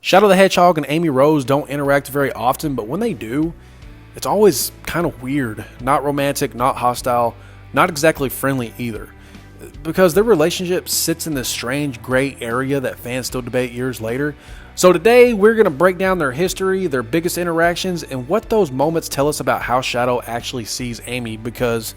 Shadow the Hedgehog and Amy Rose don't interact very often, but when they do, it's always kind of weird. Not romantic, not hostile, not exactly friendly either. Because their relationship sits in this strange gray area that fans still debate years later. So today, we're going to break down their history, their biggest interactions, and what those moments tell us about how Shadow actually sees Amy. Because,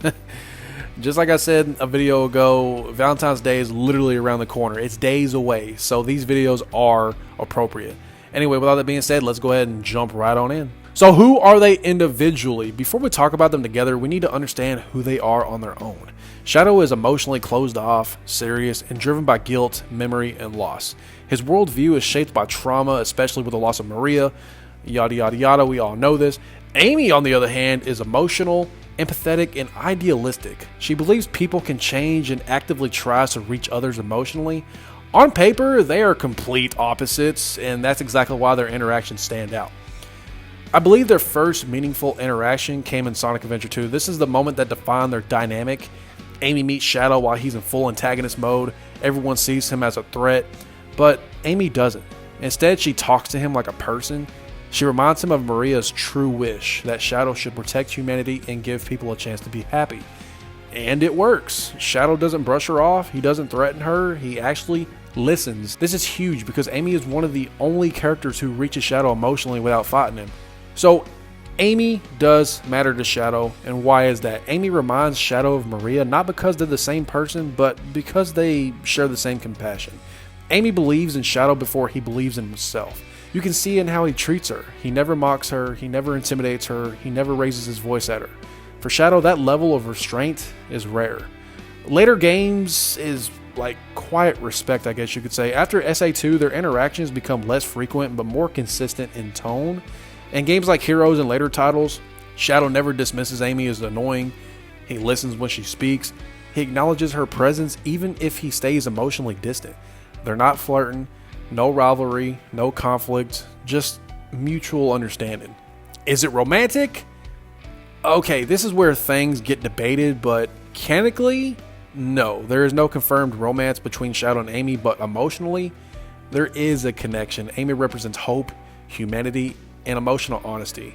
just like I said a video ago, Valentine's Day is literally around the corner. It's days away, so these videos are appropriate. Anyway, with all that being said, let's go ahead and jump right on in. So who are they individually? Before we talk about them together, we need to understand who they are on their own. Shadow is emotionally closed off, serious, and driven by guilt, memory, and loss. His worldview is shaped by trauma, especially with the loss of Maria, yada yada yada, we all know this. Amy, on the other hand, is emotional, empathetic, and idealistic. She believes people can change and actively tries to reach others emotionally. On paper, they are complete opposites, and that's exactly why their interactions stand out. I believe their first meaningful interaction came in Sonic Adventure 2. This is the moment that defined their dynamic. Amy meets Shadow while he's in full antagonist mode. Everyone sees him as a threat, but Amy doesn't. Instead, she talks to him like a person. She reminds him of Maria's true wish, that Shadow should protect humanity and give people a chance to be happy. And it works. Shadow doesn't brush her off. He doesn't threaten her. He actually listens. This is huge because Amy is one of the only characters who reaches Shadow emotionally without fighting him. So, Amy does matter to Shadow, and why is that? Amy reminds Shadow of Maria, not because they're the same person, but because they share the same compassion. Amy believes in Shadow before he believes in himself. You can see in how he treats her. He never mocks her, he never intimidates her, he never raises his voice at her. For Shadow, that level of restraint is rare. Later games is like quiet respect, I guess you could say. After SA2, their interactions become less frequent but more consistent in tone. In games like Heroes and later titles, Shadow never dismisses Amy as annoying. He listens when she speaks. He acknowledges her presence even if he stays emotionally distant. They're not flirting, no rivalry, no conflict, just mutual understanding. Is it romantic? Okay, this is where things get debated, but canonically, no. There is no confirmed romance between Shadow and Amy, but emotionally, there is a connection. Amy represents hope, humanity, and emotional honesty.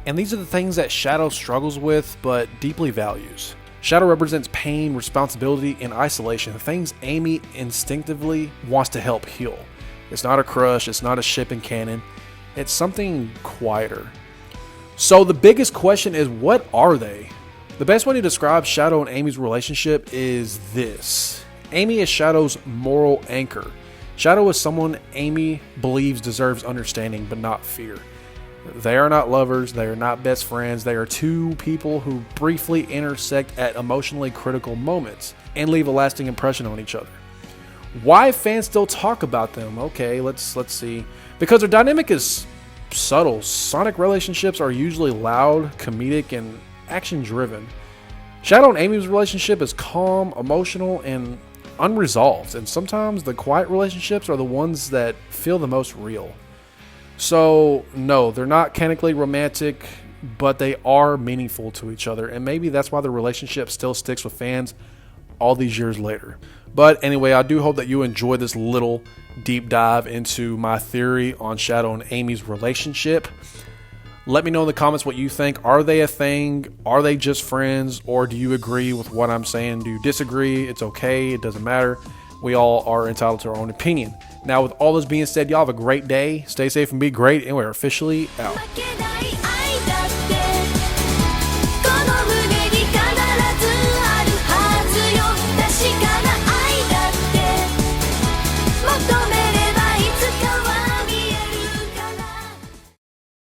And these are the things that Shadow struggles with, but deeply values. Shadow represents pain, responsibility, and isolation, things Amy instinctively wants to help heal. It's not a crush, it's not a ship in canon, it's something quieter. So the biggest question is, what are they? The best way to describe Shadow and Amy's relationship is this. Amy is Shadow's moral anchor. Shadow is someone Amy believes deserves understanding, but not fear. They are not lovers, they are not best friends, they are two people who briefly intersect at emotionally critical moments and leave a lasting impression on each other. Why fans still talk about them? Okay, let's see. Because their dynamic is subtle. Sonic relationships are usually loud, comedic, and action-driven. Shadow and Amy's relationship is calm, emotional, and unresolved, and sometimes the quiet relationships are the ones that feel the most real. So, no, they're not canonically romantic, but they are meaningful to each other, and maybe that's why the relationship still sticks with fans all these years later. But anyway, I do hope that you enjoyed this little deep dive into my theory on Shadow and Amy's relationship. Let me know in the comments what you think. Are they a thing? Are they just friends? Or do you agree with what I'm saying? Do you disagree? It's okay. It doesn't matter. We all are entitled to our own opinion. Now, with all this being said, y'all have a great day. Stay safe and be great. And we're officially out.